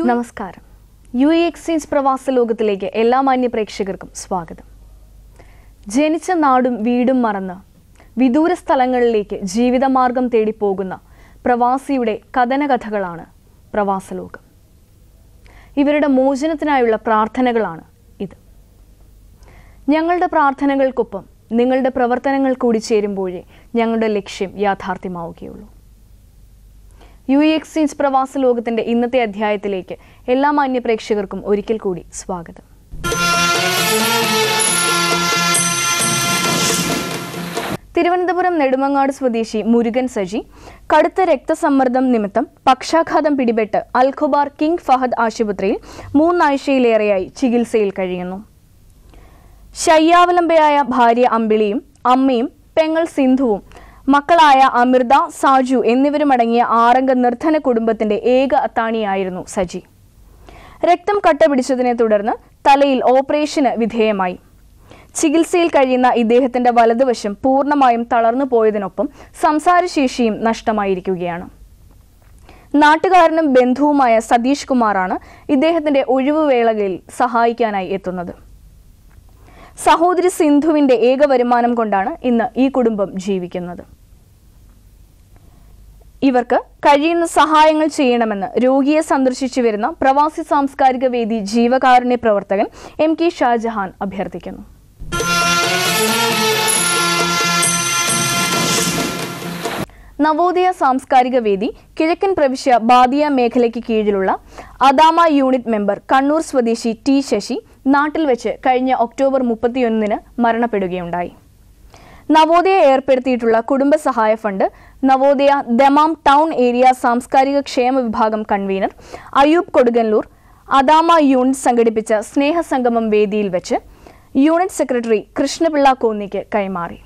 നമസ്കാരം. UAE exchange പ്രവാസ ലോകത്തിലേക്ക് എല്ലാ മാന്യ പ്രേക്ഷകർക്കും സ്വാഗതം. ജനിച്ച നാടും വീടും മറന്ന് വിദൂര സ്ഥലങ്ങളിലേക്ക് ജീവിതമാർഗം തേടി പോകുന്ന പ്രവാസിയുടെ കഥനകഥകളാണ് പ്രവാസ ലോകം. ഇവരുടെ മോചനത്തിനായുള്ള പ്രാർത്ഥനകളാണ് ഇത്. ഞങ്ങളുടെ പ്രാർത്ഥനകൾക്കൊപ്പം നിങ്ങളുടെ പ്രവർത്തനങ്ങൾ കൂടി ചേരുമ്പോഴേ ഞങ്ങളുടെ ലക്ഷ്യം യാഥാർത്ഥ്യമാവുകയുള്ളൂ. UAE എക്സ്ചേഞ്ച് പ്രവാസ ലോകത്തിന്റെ ഇന്നത്തെ അധ്യായത്തിലേക്ക് എല്ലാ മാന്യ പ്രേക്ഷകർക്കും ഒരിക്കൽ കൂടി സ്വാഗതം. തിരുവനന്തപുരം നെടുമങ്ങാട് സ്വദേശി മുരുകൻ സജി കടുത്ത രക്തസമ്മർദ്ദം നിമിത്തം പക്ഷാഘാതം പിടിപെട്ട് അൽഖുബാർ കിങ് ഫഹദ് ആശുപത്രിയിൽ 3 ആഴ്ചയിലേറെയായി ചികിത്സയിൽ കഴിയുന്നു. ശയ്യാവലംബയായ ഭാര്യ അമ്പിളിയും അമ്മയും പെങ്ങൾ സിന്ധുവും മക്കളായ അമൃത, സാജു എന്നിവരുമടങ്ങിയ 6 നിർധന കുടുംബത്തിന്റെ ഏക അത്താണിയായിരുന്നു സജി. രക്തം കട്ട പിടിച്ചതിനെ തുടർന്ന് തലയിൽ ഓപ്പറേഷന് വിധേയമായി. ചികിത്സയിൽ കഴിയുന്ന ഇദ്ദേഹത്തിന്റെ വലതുവശം പൂർണ്ണമായും തളർന്നു പോയതിനൊപ്പം സംസാരശേഷിയും നഷ്ടമായിരിക്കുകയാണ്. നാട്ടുകാരനും ബന്ധുവുമായ സതീഷ് കുമാറാണ് ഇദ്ദേഹത്തിന്റെ ഒഴിവുവേളകളിൽ സഹായിക്കാനായി എത്തുന്നത്. സഹോദരി സിന്ധുവിന്റെ ഏക വരുമാനം കൊണ്ടാണ് ഇന്ന് ഈ കുടുംബം ജീവിക്കുന്നത്. ഇവർക്ക് കഴിയുന്ന സഹായങ്ങൾ ചെയ്യണമെന്ന് രോഗിയെ സന്ദർശിച്ചു വരുന്ന പ്രവാസി സാംസ്കാരിക വേദി ജീവകാരുണ്യ പ്രവർത്തകൻ MK ഷാജഹാൻ അഭ്യർത്ഥിക്കുന്നു. നവോദയ സാംസ്കാരിക വേദി കിഴക്കൻ പ്രവിശ്യ ബാദിയ മേഖലയ്ക്ക് കീഴിലുള്ള അദാമ യൂണിറ്റ് മെമ്പർ കണ്ണൂർ സ്വദേശി T ശശി നാട്ടിൽ വെച്ച് കഴിഞ്ഞ ഒക്ടോബർ 31 മരണപ്പെടുകയുണ്ടായി. നവോദയ ഏർപ്പെടുത്തിയിട്ടുള്ള കുടുംബസഹായ fund Navodaya Dammam town area സാംസ്കാരിക ക്ഷേമ വിഭാഗം കൺവീനർ അയൂബ് കൊടുങ്ങല്ലൂർ അദാമ യൂണിറ്റ് സംഘടിപ്പിച്ച സ്നേഹസംഗമം വേദിയിൽ വെച്ച് യൂണിറ്റ് സെക്രട്ടറി കൃഷ്ണപിള്ള കോന്നിക്ക് കൈമാറി.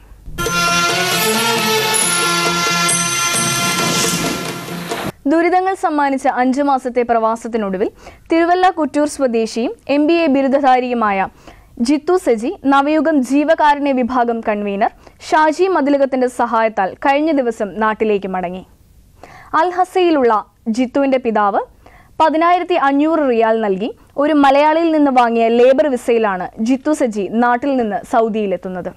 ദുരിതങ്ങൾ സമ്മാനിച്ച 5 മാസത്തെ പ്രവാസത്തിനൊടുവിൽ തിരുവല്ല കുറ്റൂർ സ്വദേശിയും MBA ബിരുദധാരിയുമായ ജിത്തു സജി നവയുഗം ജീവകാരുണ്യ വിഭാഗം കൺവീനർ ഷാജി മതിലകത്തിന്റെ സഹായത്താൽ കഴിഞ്ഞ ദിവസം നാട്ടിലേക്ക് മടങ്ങി. അൽ ഹസയിലുള്ള ജിത്തുവിന്റെ പിതാവ് 10,500 റിയാൽ നൽകി ഒരു മലയാളിയിൽ നിന്ന് വാങ്ങിയ ലേബർ വിസയിലാണ് ജിത്തു സജി നാട്ടിൽ നിന്ന് സൗദിയിലെത്തുന്നത്.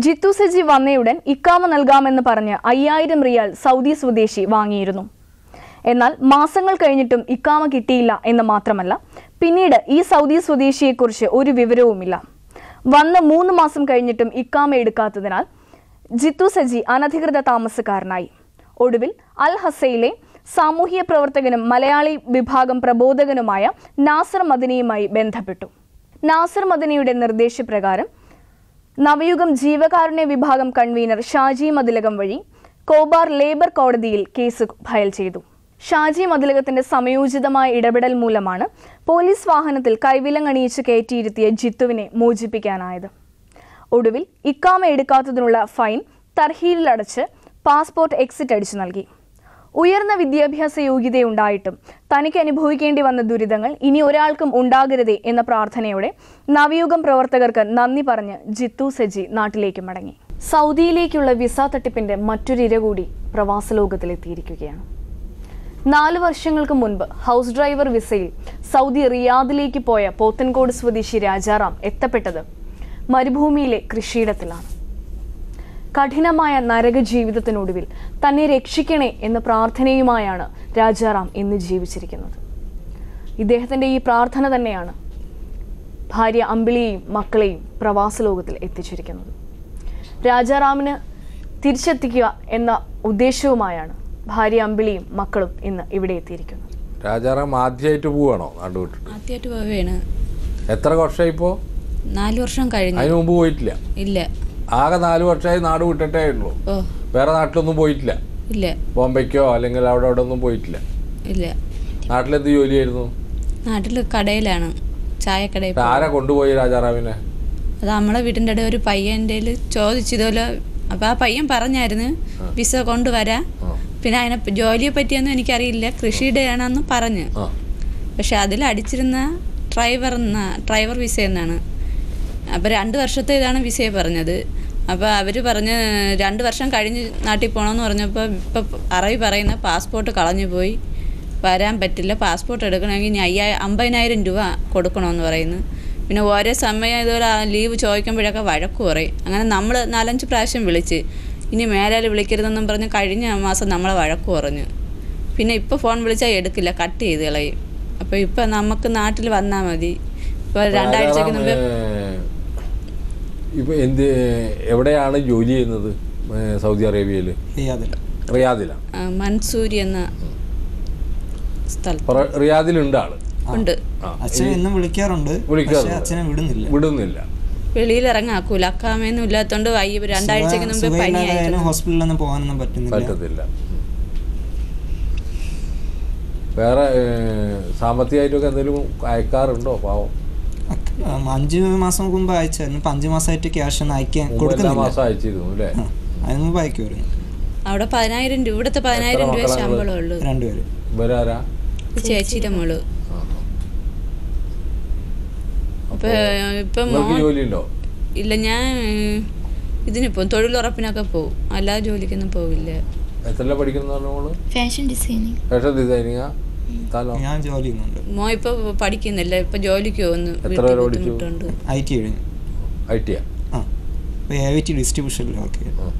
ജിത്തു സജി വന്നയുടൻ ഇക്കാമ നൽകാമെന്ന് പറഞ്ഞ് 5,000 റിയാൽ സൗദി സ്വദേശി വാങ്ങിയിരുന്നു. എന്നാൽ മാസങ്ങൾ കഴിഞ്ഞിട്ടും ഇക്കാമ കിട്ടിയില്ല എന്ന് മാത്രമല്ല, പിന്നീട് ഈ സൗദി സ്വദേശിയെക്കുറിച്ച് ഒരു വിവരവുമില്ല. വന്ന് 3 മാസം കഴിഞ്ഞിട്ടും ഇക്കാമ എടുക്കാത്തതിനാൽ ജിത്തു സജി അനധികൃത താമസക്കാരനായി. ഒടുവിൽ അൽ ഹസയിലെ സാമൂഹ്യ പ്രവർത്തകനും മലയാളി വിഭാഗം പ്രബോധകനുമായ നാസർ മദനിയുമായി ബന്ധപ്പെട്ടു. നാസർ മദനിയുടെ നിർദ്ദേശപ്രകാരം നവയുഗം ജീവകാരുണ്യ വിഭാഗം കൺവീനർ ഷാജി മതിലകം വഴി കോബാർ ലേബർ കോടതിയിൽ കേസ് ഫയൽ ചെയ്തു. ഷാജി മതിലകത്തിന്റെ സമയോചിതമായ ഇടപെടൽ മൂലമാണ് പോലീസ് വാഹനത്തിൽ കൈവിലങ്ങണിയിച്ച് കയറ്റിയിരുത്തിയ ജിത്തുവിനെ മോചിപ്പിക്കാനായത്. ഒടുവിൽ ഇക്കാമ എടുക്കാത്തതിനുള്ള ഫൈൻ തർഹീലിലടച്ച് പാസ്പോർട്ട് എക്സിറ്റ് അടിച്ചു നൽകി. ഉയർന്ന വിദ്യാഭ്യാസ യോഗ്യതയുണ്ടായിട്ടും തനിക്ക് അനുഭവിക്കേണ്ടി വന്ന ദുരിതങ്ങൾ ഇനി ഒരാൾക്കും ഉണ്ടാകരുതേ എന്ന പ്രാർത്ഥനയോടെ നവയുഗം പ്രവർത്തകർക്ക് നന്ദി പറഞ്ഞ് ജിത്തു സജി നാട്ടിലേക്ക് മടങ്ങി. സൗദിയിലേക്കുള്ള വിസ തട്ടിപ്പിന്റെ മറ്റൊരു ഇര കൂടി പ്രവാസ ലോകത്തിലെത്തിയിരിക്കുകയാണ്. 4 വർഷങ്ങൾക്ക് മുൻപ് ഹൗസ് ഡ്രൈവർ വിസയിൽ സൗദി റിയാദിലേക്ക് പോയ പോത്തൻകോട് സ്വദേശി രാജാറാം എത്തപ്പെട്ടത് മരുഭൂമിയിലെ കൃഷിയിടത്തിലാണ്. കഠിനമായ നരക ജീവിതത്തിനൊടുവിൽ തന്നെ രക്ഷിക്കണേ എന്ന പ്രാർത്ഥനയുമായാണ് രാജാറാം ഇന്ന് ജീവിച്ചിരിക്കുന്നത്. ഇദ്ദേഹത്തിന്റെ ഈ പ്രാർത്ഥന തന്നെയാണ് ഭാര്യ അമ്പിളിയെയും മക്കളെയും പ്രവാസ ലോകത്തിൽ എത്തിച്ചിരിക്കുന്നത്. രാജാറാമിന് തിരിച്ചെത്തിക്കുക എന്ന ഉദ്ദേശവുമായാണ് ഭാര്യ അമ്പിളിയും മക്കളും ഇന്ന് ഇവിടെ എത്തിയിരിക്കുന്നത്. രാജാറാം ആദ്യമായിട്ട് പോവാണോ നാട് വിട്ടിട്ട്? ആദ്യമായിട്ട് പോവുകയാണ്. എത്ര വർഷമായി ഇപ്പോ? 4 വർഷം കഴിഞ്ഞു. അതിന് മുമ്പ് പോയിട്ടില്ല? ഇല്ല. ആകെ 4 വർഷമായി നാട് വിട്ടിട്ടേ ഉള്ളൂ. വേറെ നാട്ടിലൊന്നും പോയിട്ടില്ല? ഇല്ല. ബോംബെക്കോ അല്ലെങ്കിൽ അവിടെ ഒന്നും പോയിട്ടില്ല? ഇല്ല. നാട്ടിലെന്ത് ജോലിയായിരുന്നു? നാട്ടിൽ കടയിലാണ്, ചായക്കടയിൽ. ആരാ കൊണ്ടുപോയി രാജാറാമിനെ? അത് നമ്മളെ വീട്ടിൻ്റെ ഇടയിൽ ഒരു പയ്യൻ്റെ ചോദിച്ചതുപോലെ. അപ്പോൾ ആ പയ്യൻ പറഞ്ഞായിരുന്നു വിസ കൊണ്ടുവരാ, പിന്നെ അതിനെ ജോലിയെ പറ്റിയൊന്നും എനിക്കറിയില്ല, കൃഷിയുടെ ആണെന്ന് പറഞ്ഞ്. പക്ഷെ അതിൽ അടിച്ചിരുന്ന ഡ്രൈവർ വിസ എന്നാണ്. അപ്പോൾ 2 വർഷത്തെ ഇതാണ് വിസയെ പറഞ്ഞത്. അപ്പോൾ അവർ പറഞ്ഞ് 2 വർഷം കഴിഞ്ഞ് നാട്ടിൽ പോകണമെന്ന് പറഞ്ഞപ്പോൾ ഇപ്പം പറയുന്ന പാസ്പോർട്ട് കളഞ്ഞു പോയി, വരാൻ പറ്റില്ല, പാസ്പോർട്ട് എടുക്കണമെങ്കിൽ ഇനി 50,000 രൂപ കൊടുക്കണമെന്ന് പറയുന്നു. പിന്നെ ഓരോ സമയം ഇതുപോലെ ലീവ് ചോദിക്കുമ്പോഴൊക്കെ വഴക്ക് പറയും. അങ്ങനെ നമ്മൾ 4-5 പ്രാവശ്യം വിളിച്ച് ഇനി മേലാൽ വിളിക്കരുതെന്നും പറഞ്ഞ് കഴിഞ്ഞ മാസം നമ്മളെ വഴക്ക് പറഞ്ഞു. പിന്നെ ഇപ്പോൾ ഫോൺ വിളിച്ചാൽ എടുക്കില്ല, കട്ട് ചെയ്ത് കളയും. അപ്പോൾ ഇപ്പോൾ നമുക്ക് നാട്ടിൽ വന്നാൽ മതി. ഇപ്പോൾ 2 ആഴ്ചയ്ക്ക് മുമ്പ് ഇപ്പോൾ എവിടെയാണ് ജോലി ചെയ്യുന്നത്? സൗദി അറേബ്യയിൽ റിയാദിലാണ്. മൻസൂരി എന്ന സ്ഥലത്ത്. റിയാദിലുണ്ട് ആള്? ഉണ്ട്. അച്ഛനെ എന്നും വിളിക്കാറുണ്ട്, അച്ഛനെ വിടുന്നില്ല. വെളിയിൽ ഇറങ്ങാക്കൂല, അക്കാമയൊന്നും ഇല്ലാത്തോണ്ട് 2 ആഴ്ചക്ക് മുമ്പ് പനിയായിരുന്നു. ഹോസ്പിറ്റലിലൊന്നും പോകാനൊന്നും പറ്റത്തില്ല. വേറെ സാമ്പത്തികമായിട്ടൊക്കെ എന്തെങ്കിലും അയക്കാറുണ്ടോ? പാവം 5 മാസം മുമ്പ് അയച്ചായിരുന്നു. 5 മാസമായിട്ട് ക്യാഷ് ഒന്നും അയക്കാൻ കൊടുക്കുന്നില്ല. അയച്ചിരുന്നു അല്ലേ? അതിന് മുമ്പ് അയക്കുമായിരുന്നു. അവിടെ 10,000 രൂപ, ഇവിടുത്തെ 10,000 രൂപ ശമ്പളം ഉള്ളു. 2 പേര്. ഇവരാരാ? ചേച്ചിയുടെ മോള്. ഇപ്പം ജോലിയുണ്ടോ? ഇല്ല, ഞാൻ ഇതിനിപ്പോ തൊഴിലുറപ്പിനൊക്കെ പോവും, അല്ലാതെ ജോലിക്കൊന്നും പോവില്ല. എത്ര പഠിക്കുന്ന? Fashion designing. ഫാഷൻ ഡിസൈനിങ്ങാ? ഞാൻ ജോലി ചെയ്യുന്നുണ്ട്. മോ ഇപ്പൊ പഠിക്കുന്നില്ല, ഇപ്പൊ ജോലിക്ക് പോകുന്നു. ഡിസ്ട്രിബ്യൂഷനിൽ വർക്ക് ചെയ്യുന്നു.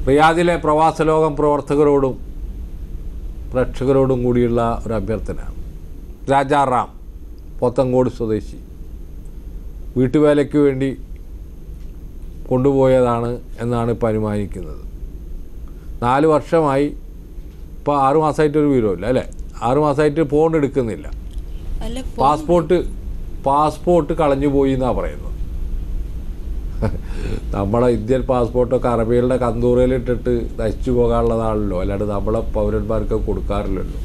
റിയാദിലെ പ്രവാസ ലോകം പ്രവർത്തകരോടും പ്രേക്ഷകരോടും കൂടിയുള്ള ഒരു അഭ്യർത്ഥന. രാജാറാം, പോത്തങ്കോട് സ്വദേശി, വീട്ടുവേലയ്ക്ക് വേണ്ടി കൊണ്ടുപോയതാണ് എന്നാണ് ഇപ്പോൾ അനുമാനിക്കുന്നത്. 4 വർഷമായി, ഇപ്പോൾ 6 മാസമായിട്ടൊരു വിവരമില്ല അല്ലേ? 6 മാസമായിട്ട് ഫോൺ എടുക്കുന്നില്ല. പാസ്പോർട്ട് കളഞ്ഞു പോയി എന്നാണ് പറയുന്നത്. നമ്മളെ ഇന്ത്യൻ പാസ്പോർട്ടൊക്കെ അറബികളുടെ കന്തൂറയിലിട്ടിട്ട് നശിച്ചു പോകാനുള്ളതാണല്ലോ, അല്ലാണ്ട് നമ്മളെ പൗരന്മാർക്ക് കൊടുക്കാറില്ലല്ലോ.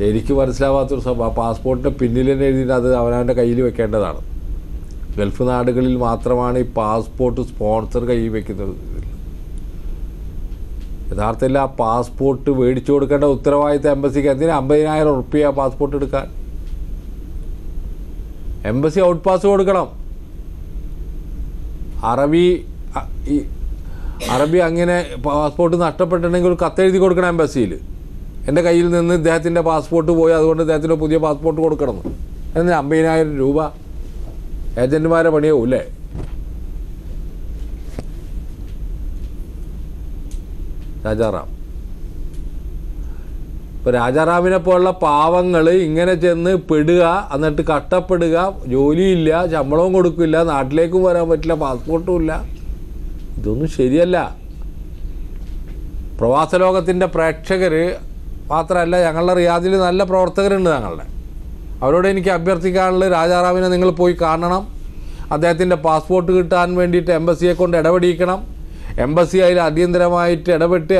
എനിക്ക് മനസ്സിലാവാത്തൊരു സംഭവം, പാസ്പോർട്ടിൻ്റെ പിന്നിൽ തന്നെ എഴുതിയിട്ട് അത് അവനവൻ്റെ കയ്യിൽ വെക്കേണ്ടതാണ്. ഗൾഫ് നാടുകളിൽ മാത്രമാണ് ഈ പാസ്പോർട്ട് സ്പോൺസർ കയ്യിൽ വെക്കുന്നത്. യഥാർത്ഥത്തിൽ ആ പാസ്പോർട്ട് മേടിച്ചു കൊടുക്കേണ്ട ഉത്തരവാദിത്തം എംബസിക്ക്. എന്തിനാ 50,000 റുപ്യ പാസ്പോർട്ട് എടുക്കാൻ? എംബസി ഔട്ട് പാസ് കൊടുക്കണം. അറബി അങ്ങനെ പാസ്പോർട്ട് നഷ്ടപ്പെട്ടിട്ടുണ്ടെങ്കിൽ ഒരു കത്തെഴുതി കൊടുക്കണം എംബസിയിൽ. എൻ്റെ കയ്യിൽ നിന്ന് ഇദ്ദേഹത്തിൻ്റെ പാസ്പോർട്ട് പോയി, അതുകൊണ്ട് ഇദ്ദേഹത്തിന് പുതിയ പാസ്പോർട്ട് കൊടുക്കണം. എന്നാൽ 50,000 രൂപ ഏജൻറ്റുമാരെ പണിയാവും അല്ലേ? രാജാറാം, ഇപ്പോൾ രാജാറാമിനെ പോലുള്ള പാവങ്ങൾ ഇങ്ങനെ ചെന്ന് പെടുക, എന്നിട്ട് കഷ്ടപ്പെടുക, ജോലിയില്ല, ശമ്പളവും കൊടുക്കില്ല, നാട്ടിലേക്കും വരാൻ പറ്റില്ല, പാസ്പോർട്ടും ഇല്ല. ഇതൊന്നും ശരിയല്ല. പ്രവാസ ലോകത്തിൻ്റെ പ്രേക്ഷകർ മാത്രമല്ല, ഞങ്ങളുടെ റിയാദിൽ നല്ല പ്രവർത്തകരുണ്ട് ഞങ്ങളുടെ. അവരോട് എനിക്ക് അഭ്യർത്ഥിക്കാനുള്ളത്, രാജാറാമിനെ നിങ്ങൾ പോയി കാണണം. അദ്ദേഹത്തിൻ്റെ പാസ്പോർട്ട് കിട്ടാൻ വേണ്ടിയിട്ട് എംബസിയെ കൊണ്ട് ഇടപെടിക്കണം. എംബസി അതിൽ അടിയന്തരമായിട്ട് ഇടപെട്ട്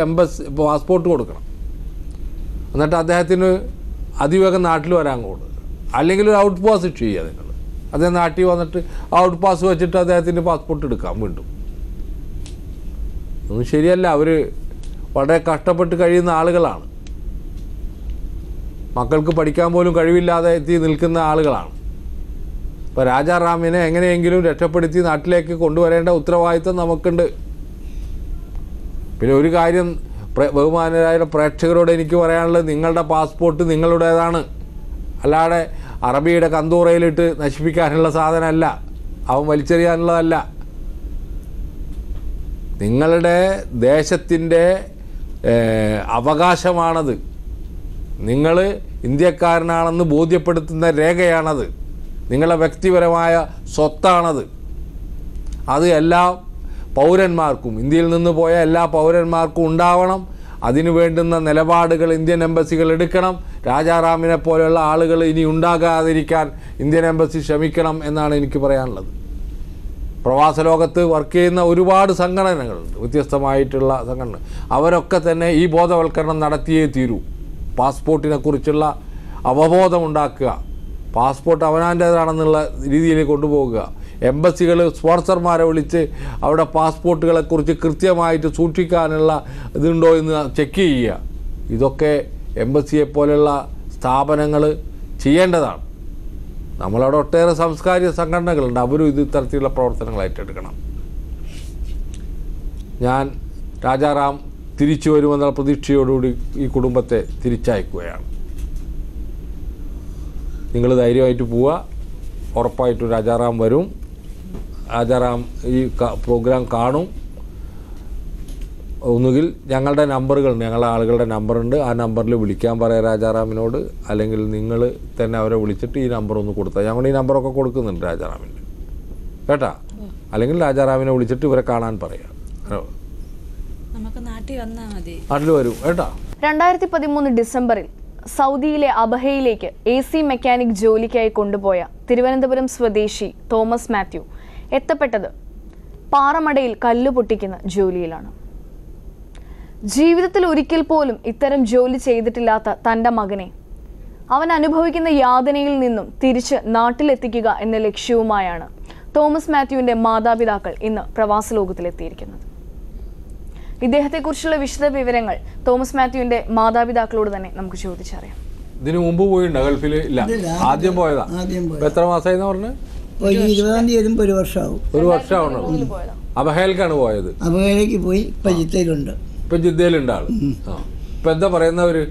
പാസ്പോർട്ട് കൊടുക്കണം. എന്നിട്ട് അദ്ദേഹത്തിന് അതിവേഗം നാട്ടിൽ വരാൻ കൊടുക്കുക. അല്ലെങ്കിൽ ഒരു ഔട്ട് പാസ് ചെയ്യുക നിങ്ങൾ. അദ്ദേഹം നാട്ടിൽ വന്നിട്ട് ഔട്ട് പാസ് വെച്ചിട്ട് അദ്ദേഹത്തിൻ്റെ പാസ്പോർട്ട് എടുക്കാം വീണ്ടും. ഒന്നും ശരിയല്ല. അവർ വളരെ കഷ്ടപ്പെട്ട് കഴിയുന്ന ആളുകളാണ്. മക്കൾക്ക് പഠിക്കാൻ പോലും കഴിവില്ലാതെ എത്തി നിൽക്കുന്ന ആളുകളാണ്. ഇപ്പോൾ രാജാറാമിനെ എങ്ങനെയെങ്കിലും രക്ഷപ്പെടുത്തി നാട്ടിലേക്ക് കൊണ്ടുവരേണ്ട ഉത്തരവാദിത്വം നമുക്കുണ്ട്. പിന്നെ ഒരു കാര്യം ബഹുമാനരായ പ്രേക്ഷകരോട് എനിക്ക് പറയാനുള്ളത്, നിങ്ങളുടെ പാസ്പോർട്ട് നിങ്ങളുടേതാണ്, അല്ലാതെ അറബിയുടെ കന്തൂറയിലിട്ട് നശിപ്പിക്കാനുള്ള സാധനമല്ല, അവൻ വലിച്ചെറിയാനുള്ളതല്ല. നിങ്ങളുടെ ദേശത്തിൻ്റെ അവകാശമാണത്. നിങ്ങൾ ഇന്ത്യക്കാരനാണെന്ന് ബോധ്യപ്പെടുത്തുന്ന രേഖയാണത്. നിങ്ങളുടെ വ്യക്തിപരമായ സ്വത്താണത്. അത് എല്ലാ പൗരന്മാർക്കും, ഇന്ത്യയിൽ നിന്ന് പോയ എല്ലാ പൗരന്മാർക്കും ഉണ്ടാവണം. അതിനു വേണ്ടുന്ന നിലപാടുകൾ ഇന്ത്യൻ എംബസികൾ എടുക്കണം. രാജാറാമിനെ പോലെയുള്ള ആളുകൾ ഇനി ഉണ്ടാകാതിരിക്കാൻ ഇന്ത്യൻ എംബസി ശ്രമിക്കണം എന്നാണ് എനിക്ക് പറയാനുള്ളത്. പ്രവാസ ലോകത്ത് വർക്ക് ചെയ്യുന്ന ഒരുപാട് സംഘടനകളുണ്ട്, വ്യത്യസ്തമായിട്ടുള്ള സംഘടന. അവരൊക്കെ തന്നെ ഈ ബോധവൽക്കരണം നടത്തിയേ തീരൂ. പാസ്പോർട്ടിനെ കുറിച്ചുള്ള അവബോധമുണ്ടാക്കുക, പാസ്പോർട്ട് അവനാൻ്റേതാണെന്നുള്ള രീതിയിൽ കൊണ്ടുപോകുക. എംബസികൾ സ്പോൺസർമാരെ വിളിച്ച് അവിടെ പാസ്പോർട്ടുകളെക്കുറിച്ച് കൃത്യമായിട്ട് സൂക്ഷിക്കാനുള്ള ഇതുണ്ടോ എന്ന് ചെക്ക് ചെയ്യുക. ഇതൊക്കെ എംബസിയെ പോലെയുള്ള സ്ഥാപനങ്ങൾ ചെയ്യേണ്ടതാണ്. നമ്മളവിടെ ഒട്ടേറെ സാംസ്കാരിക സംഘടനകളുണ്ട്, അവരും ഇത് ഇത്തരത്തിലുള്ള പ്രവർത്തനങ്ങൾ ഏറ്റെടുക്കണം. ഞാൻ രാജാറാം തിരിച്ചു വരുമെന്ന പ്രതീക്ഷയോടുകൂടി ഈ കുടുംബത്തെ തിരിച്ചയക്കുകയാണ്. നിങ്ങൾ ധൈര്യമായിട്ട് പോവുക. ഉറപ്പായിട്ടും രാജാറാം വരും. രാജാറാം ഈ പ്രോഗ്രാം കാണും. ഒന്നുകിൽ ഞങ്ങളുടെ നമ്പറുകളുണ്ട്, ഞങ്ങളുടെ ആളുകളുടെ നമ്പറുണ്ട്, ആ നമ്പറിൽ വിളിക്കാൻ പറയാം രാജാറാമിനോട്. അല്ലെങ്കിൽ നിങ്ങൾ തന്നെ അവരെ വിളിച്ചിട്ട് ഈ നമ്പർ ഒന്ന് കൊടുത്താൽ, ഞങ്ങൾ ഈ നമ്പറൊക്കെ കൊടുക്കുന്നുണ്ട് രാജാറാമിന് കേട്ടാ. അല്ലെങ്കിൽ രാജാറാമിനെ വിളിച്ചിട്ട് ഇവരെ കാണാൻ പറയാം. നമുക്ക് നാട്ടിൽ വന്നാൽ മതി. നാട്ടിൽ വരും കേട്ടാ. 2013 ഡിസംബറിൽ സൗദിയിലെ അബഹയിലേക്ക് AC മെക്കാനിക് ജോലിക്കായി കൊണ്ടുപോയ തിരുവനന്തപുരം സ്വദേശി തോമസ് മാത്യു എത്തപ്പെട്ടത് പാറമടയിൽ കല്ല് പൊട്ടിക്കുന്ന ജോലിയിലാണ്. ജീവിതത്തിൽ ഒരിക്കൽ പോലും ഇത്തരം ജോലി ചെയ്തിട്ടില്ലാത്ത തൻ്റെ മകനെ അവൻ അനുഭവിക്കുന്ന യാതനയിൽ നിന്നും തിരിച്ച് നാട്ടിലെത്തിക്കുക എന്ന ലക്ഷ്യവുമായാണ് തോമസ് മാത്യുവിൻ്റെ മാതാപിതാക്കൾ ഇന്ന് പ്രവാസ ലോകത്തിലെത്തിയിരിക്കുന്നത്. ഇദ്ദേഹത്തെക്കുറിച്ചുള്ള വിശദ വിവരങ്ങൾ തോമസ് മാത്യുവിൻ്റെ മാതാപിതാക്കളോട് തന്നെ നമുക്ക് ചോദിച്ചറിയാം. ഇതിനു മുമ്പ് പോയിണ്ടോ ഗൾഫിൽ? ഇല്ല, ആദ്യം പോയതാ. എത്ര മാസമായിന്ന് പറഞ്ഞു? 20-ാം തീയതി വരുമ്പോൾ ഒരു വർഷമാവും. ഒരു വർഷമാണോ? അബഹയിലേക്കാണ് പോയത്. അബഹയിലേക്ക് പോയി ഇപ്പം ജിദ്ദയിലുണ്ട്. ഇപ്പം ജിദ്ദയിലുണ്ട് ആള്. ഇപ്പം എന്താ പറയുന്നവര്?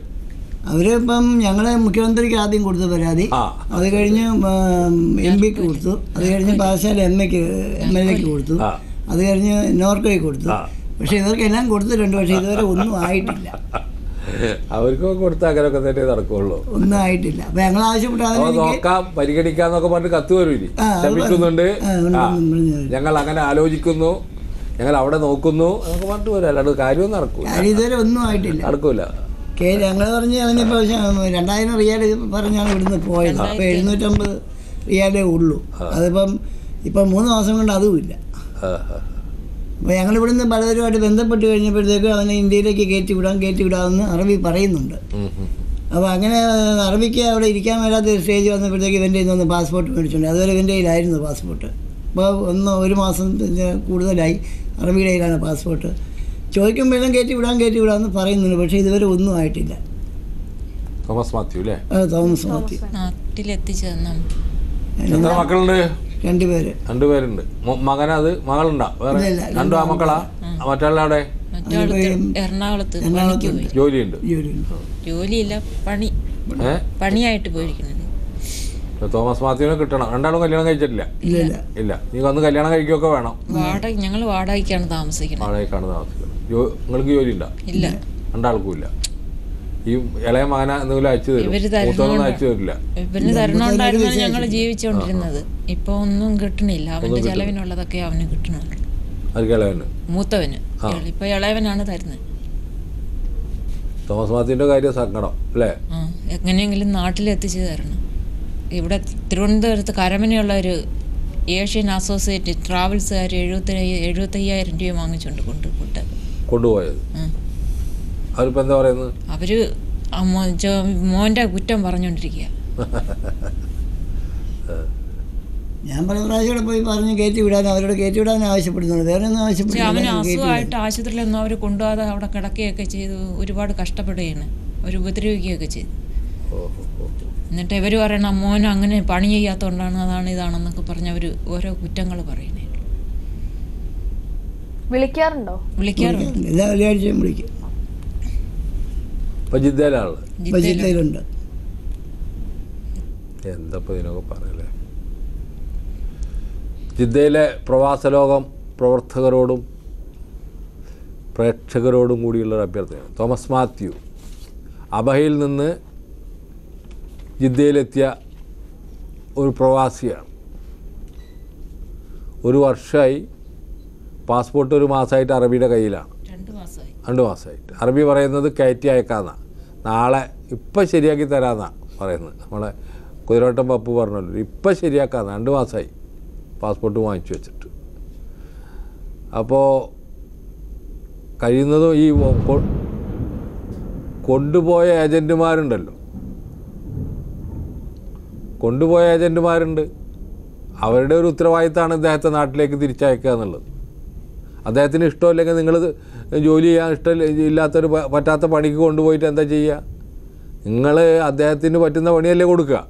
അവരിപ്പം ഞങ്ങളെ മുഖ്യമന്ത്രിക്ക് ആദ്യം കൊടുത്ത പരാതി, അത് കഴിഞ്ഞ് MP-ക്ക് കൊടുത്തു, അത് കഴിഞ്ഞ് പാറശാല MLA-ക്ക് കൊടുത്തു, അത് കഴിഞ്ഞ് നോർക്കോയ്ക്ക് കൊടുത്തു. പക്ഷെ ഇവർക്കെല്ലാം കൊടുത്തിട്ടുണ്ട്. പക്ഷെ ഇതുവരെ ഒന്നും ആയിട്ടില്ല. അവർക്കൊക്കെ കൊടുത്ത അങ്ങനെയൊക്കെ തന്നെ നടക്കുള്ളൂ. ഒന്നും ആയിട്ടില്ല. അപ്പൊ ഞങ്ങൾ നോക്കാം, പരിഗണിക്കാന്നൊക്കെ പറഞ്ഞ് കത്ത് വരൂലേ, ശ്രമിക്കുന്നുണ്ട്, ഞങ്ങൾ അങ്ങനെ ആലോചിക്കുന്നു, ഞങ്ങൾ അവിടെ നോക്കുന്നു എന്നൊക്കെ പറഞ്ഞിട്ട് വരും. അല്ലാണ്ട് കാര്യമൊന്നും നടക്കൂല. ഇതുവരെ ഒന്നും ആയിട്ടില്ല, നടക്കൂല. ഞങ്ങൾ പറഞ്ഞ് അവനിപ്പോ 2000 റിയാൽ പറഞ്ഞാണ് ഇവിടുന്ന് പോയത്. അപ്പൊ 750 റിയാലേ ഉള്ളൂ. അതിപ്പം ഇപ്പം 3 മാസം കൊണ്ട് അതുമില്ല. അപ്പോൾ ഞങ്ങൾ ഇവിടുന്ന് പലരുമായിട്ട് ബന്ധപ്പെട്ട് കഴിഞ്ഞപ്പോഴത്തേക്കും അവനെ ഇന്ത്യയിലേക്ക് കയറ്റിവിടാമെന്ന് അറബി പറയുന്നുണ്ട്. അപ്പോൾ അങ്ങനെ അറബിക്ക് അവിടെ ഇരിക്കാൻ മേലാത്ത സ്റ്റേജ് വന്നപ്പോഴത്തേക്ക് ഇവൻ്റെ ഇന്നൊന്ന് പാസ്പോർട്ട് മേടിച്ചിട്ടുണ്ട്. അതുവരെ ഇവൻ്റെ കയ്യിലായിരുന്നു പാസ്പോർട്ട്. അപ്പോൾ 1 മാസം കൂടുതലായി അറബിയുടെ കയ്യിലാണ് പാസ്പോർട്ട്. ചോദിക്കുമ്പോഴെല്ലാം കയറ്റിവിടാമെന്ന് പറയുന്നുണ്ട്. പക്ഷേ ഇതുവരെ ഒന്നും ആയിട്ടില്ല. തോമസ് മാത്യു അല്ലേ? തോമസ് മാത്യു നാട്ടിലെത്തിച്ചു. എത്ര മക്കളുണ്ട്? 2 പേര്. 2 പേരുണ്ട്. മകനത് മകളുണ്ടാ? വേറെ 2 ആമക്കളാ? മറ്റാളവിടെ എറണാകുളത്ത് ജോലിയുണ്ട്. ജോലിയില്ല, പണിയായിട്ട് പോയിരിക്കുന്നത്. തോമസ് മാത്യുവിനെ കിട്ടണം. 2 കല്യാണം കഴിച്ചിട്ടില്ല? ഇല്ല. നീ വന്ന് കല്യാണം കഴിക്കുകയൊക്കെ വേണം. ഞങ്ങൾ വാടകയ്ക്കാണ് താമസിക്കുന്നത്. നിങ്ങൾക്ക് ജോലി ഉണ്ടോ? ഇല്ല. 2 ഇല്ല. ഈ ഇളയ മകന എന്തെങ്കിലും അയച്ചു തരും? മൂത്തൊന്നും അയച്ചു തരില്ല. ഇവന് തരണോണ്ടായിരുന്നു ഞങ്ങൾ ജീവിച്ചോണ്ടിരുന്നത്. ഇപ്പൊ ഒന്നും കിട്ടണില്ല. അവന്റെ ചെലവിനുള്ളതൊക്കെ അവന് കിട്ടണുള്ളൂ. മൂത്തവന്. ഇപ്പൊ ഇളയവനാണ് തരുന്നത്. തോമസ് മാത്യുവിന്റെ കാര്യം സങ്കടം അല്ലേ? എങ്ങനെയെങ്കിലും നാട്ടിലെത്തിച്ചു തരണം. ഇവിടെ തിരുവനന്തപുരത്ത് കരമനയുള്ള ഒരു ഏഷ്യൻ അസോസിയേറ്റ് ട്രാവൽസുകാർ 75,000 രൂപ വാങ്ങിച്ചുകൊണ്ട് കൊണ്ടുപോയത്. അവരിപ്പോൾ എന്താ പറയുന്നത്? അവര് മോൻ്റെ കുറ്റം പറഞ്ഞുകൊണ്ടിരിക്കുക. ഞാൻ പല പ്രാവശ്യം പോയി പറഞ്ഞ് അവരോട് കയറ്റിവിടാൻ ആവശ്യപ്പെടുന്നുണ്ട്. വേറെ ഒന്നും ആവശ്യപ്പെടുന്നു. അവന് അസുഖമായിട്ട് ആശുപത്രിയിലൊന്നും അവർ കൊണ്ടുപോകാതെ അവിടെ കിടക്കുകയൊക്കെ ചെയ്തു. ഒരുപാട് കഷ്ടപ്പെടുകയാണ്. അവർ ഉപദ്രവിക്കുകയൊക്കെ ചെയ്തു. എന്നിട്ട് ഇവർ പറയണം മോൻ അങ്ങനെ പണി ചെയ്യാത്തതുകൊണ്ടാണ്, അതാണ് ഇതാണെന്നൊക്കെ പറഞ്ഞ് അവർ ഓരോ കുറ്റങ്ങൾ പറയുന്നത്. വിളിക്കാറുണ്ട്. എല്ലാ വെള്ളിയാഴ്ചയും വിളിക്കും. ജിദ്ദയിലുണ്ട്. എന്താ ഇതിനൊക്കെ പറയല്ലേ? ജിദ്ദയിലെ പ്രവാസലോകം പ്രവർത്തകരോടും പ്രേക്ഷകരോടും കൂടിയുള്ളൊരു അഭ്യർത്ഥനയാണ്. തോമസ് മാത്യു അബഹയിൽ നിന്ന് ജിദ്ദയിലെത്തിയ ഒരു പ്രവാസിയാണ്. 1 വർഷമായി. പാസ്പോർട്ട് 1 മാസമായിട്ട് അറബിയുടെ കയ്യിലാണ്. 2 മാസമായിട്ട്. അറബി പറയുന്നത് കയറ്റി അയക്കാമെന്നാണ്. നാളെ ഇപ്പം ശരിയാക്കി തരാമെന്നാണ് പറയുന്നത്. നമ്മളെ കുതിരവട്ടം പപ്പു പറഞ്ഞല്ലോ, ഇപ്പം ശരിയാക്കാമെന്ന്. 2 മാസമായി പാസ്പോർട്ട് വാങ്ങിച്ചു വെച്ചിട്ട്. അപ്പോൾ കഴിയുന്നതും ഈ കൊണ്ടുപോയ ഏജൻറ്റുമാരുണ്ടല്ലോ, അവരുടെ ഒരു ഉത്തരവാദിത്തമാണ് ഇദ്ദേഹത്തെ നാട്ടിലേക്ക് തിരിച്ചയക്കുക എന്നുള്ളത്. അദ്ദേഹത്തിന് ഇഷ്ടമില്ലെങ്കിൽ നിങ്ങൾ ജോലി ചെയ്യാൻ ഇല്ലാത്തൊരു പറ്റാത്ത പണിക്ക് കൊണ്ടുപോയിട്ട് എന്താ ചെയ്യുക? നിങ്ങൾ അദ്ദേഹത്തിന് പറ്റുന്ന പണിയല്ലേ കൊടുക്കുക.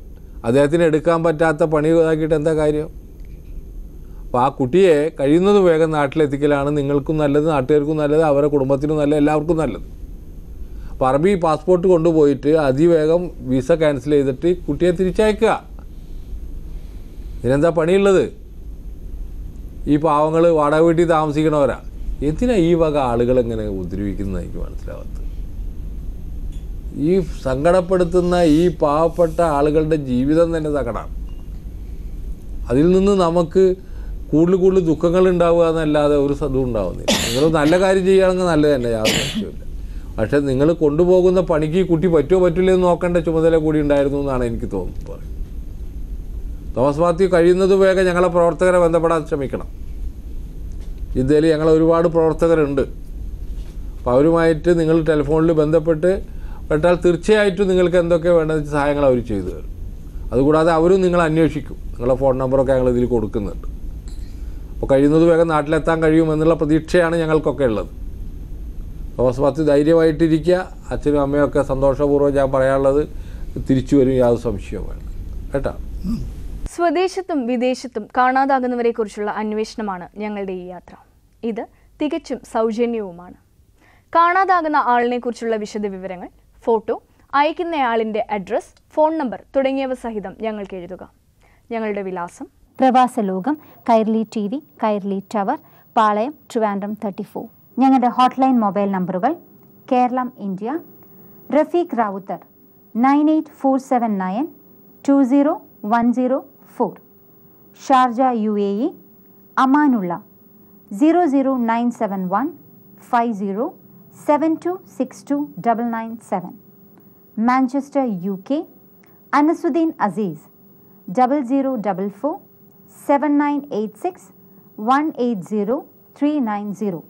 അദ്ദേഹത്തിന് എടുക്കാൻ പറ്റാത്ത പണി ഇതാക്കിയിട്ട് എന്താ കാര്യം? അപ്പോൾ ആ കുട്ടിയെ കഴിയുന്നത് വേഗം നാട്ടിലെത്തിക്കലാണ് നിങ്ങൾക്കും നല്ലത്, നാട്ടുകാർക്കും നല്ലത്, അവരുടെ കുടുംബത്തിനും നല്ലത്, എല്ലാവർക്കും നല്ലത്. അപ്പോൾ അറബി പാസ്പോർട്ട് കൊണ്ടുപോയിട്ട് അതിവേഗം വിസ ക്യാൻസൽ ചെയ്തിട്ട് കുട്ടിയെ തിരിച്ചയക്കുക. ഇതിനെന്താ പണിയുള്ളത്? ഈ പാവങ്ങൾ വാടക വീട്ടിൽ താമസിക്കണവരാ. എന്തിനാ ഈ വക ആളുകളെങ്ങനെ ഉപദ്രവിക്കുന്നത് എനിക്ക് മനസ്സിലാവാത്തത്. ഈ സങ്കടപ്പെടുത്തുന്ന ഈ പാവപ്പെട്ട ആളുകളുടെ ജീവിതം തന്നെ തകടാണ്. അതിൽ നിന്ന് നമുക്ക് കൂടുതൽ ദുഃഖങ്ങൾ ഉണ്ടാവുക എന്നല്ലാതെ ഒരു സതും ഉണ്ടാവുന്നില്ല. നിങ്ങൾ നല്ല കാര്യം ചെയ്യുകയാണെങ്കിൽ നല്ലത് തന്നെ, യാതൊരു പ്രശ്നമില്ല. പക്ഷേ നിങ്ങൾ കൊണ്ടുപോകുന്ന പണിക്ക് കുട്ടി പറ്റുമോ പറ്റില്ല എന്ന് നോക്കേണ്ട ചുമതല കൂടി ഉണ്ടായിരുന്നു എന്നാണ് എനിക്ക് തോന്നുന്നത്. തോമസ് മാത്യു കഴിയുന്നത് വേഗം ഞങ്ങളെ പ്രവർത്തകരെ ബന്ധപ്പെടാൻ ശ്രമിക്കണം. ജിദ്ദയിൽ ഞങ്ങൾ ഒരുപാട് പ്രവർത്തകരുണ്ട്. അപ്പോൾ അവരുമായിട്ട് നിങ്ങൾ ടെലിഫോണിൽ ബന്ധപ്പെട്ടാൽ തീർച്ചയായിട്ടും നിങ്ങൾക്ക് എന്തൊക്കെ വേണ്ടത് സഹായങ്ങൾ അവർ ചെയ്തു തരും. അതുകൂടാതെ അവരും നിങ്ങൾ അന്വേഷിക്കും. നിങ്ങളെ ഫോൺ നമ്പറൊക്കെ ഞങ്ങൾ ഇതിൽ കൊടുക്കുന്നുണ്ട്. അപ്പോൾ കഴിയുന്നത് വേഗം നാട്ടിലെത്താൻ കഴിയുമെന്നുള്ള പ്രതീക്ഷയാണ് ഞങ്ങൾക്കൊക്കെ ഉള്ളത്. തോമസ് മാത്യു ധൈര്യമായിട്ടിരിക്കുക. അച്ഛനും അമ്മയൊക്കെ സന്തോഷപൂർവ്വം ഞാൻ പറയാനുള്ളത് തിരിച്ചു വരും, യാതൊരു സംശയവും വേണ്ട കേട്ടോ. സ്വദേശത്തും വിദേശത്തും കാണാതാകുന്നവരെക്കുറിച്ചുള്ള അന്വേഷണമാണ് ഞങ്ങളുടെ ഈ യാത്ര. ഇത് തികച്ചും സൗജന്യവുമാണ്. കാണാതാകുന്ന ആളിനെക്കുറിച്ചുള്ള വിശദവിവരങ്ങൾ, ഫോട്ടോ, അയക്കുന്നയാളിൻ്റെ അഡ്രസ്, ഫോൺ നമ്പർ തുടങ്ങിയവ സഹിതം ഞങ്ങൾക്ക് എഴുതുക. ഞങ്ങളുടെ വിലാസം: പ്രവാസലോകം, കൈർലി TV, കൈർലി ടവർ, പാളയം, ട്രിവാൻഡ്രം 34. ഞങ്ങളുടെ ഹോട്ട്ലൈൻ മൊബൈൽ നമ്പറുകൾ: Keralam India, Rafeeq Rawther 9847920104, Sharjah UAE, Amanulla 0097150726997, Manchester UK, Anasuddin Azeez 00447986180390.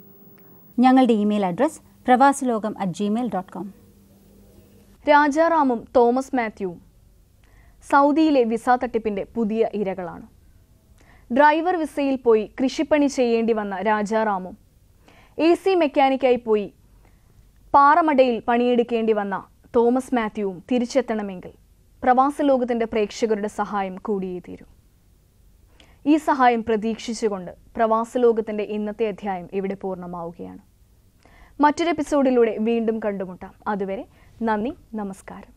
ഞങ്ങളുടെ ഇമെയിൽ അഡ്രസ് പ്രവാസലോകം@gmail.com. രാജാറാമും തോമസ് മാത്യുവും സൗദിയിലെ വിസ തട്ടിപ്പിൻ്റെ പുതിയ ഇരകളാണ്. ഡ്രൈവർ വിസയിൽ പോയി കൃഷിപ്പണി ചെയ്യേണ്ടി വന്ന രാജാറാമും AC മെക്കാനിക്കായി പോയി പാറമടയിൽ പണിയെടുക്കേണ്ടി വന്ന തോമസ് മാത്യുവും തിരിച്ചെത്തണമെങ്കിൽ പ്രവാസലോകത്തിൻ്റെ പ്രേക്ഷകരുടെ സഹായം കൂടിയേ തീരൂ. ഈ സഹായം പ്രതീക്ഷിച്ചുകൊണ്ട് പ്രവാസലോകത്തിൻ്റെ ഇന്നത്തെ അധ്യായം ഇവിടെ പൂർണ്ണമാവുകയാണ്. മറ്റൊരു എപ്പിസോഡിലൂടെ വീണ്ടും കണ്ടുമുട്ടാം. അതുവരെ നന്ദി, നമസ്കാരം.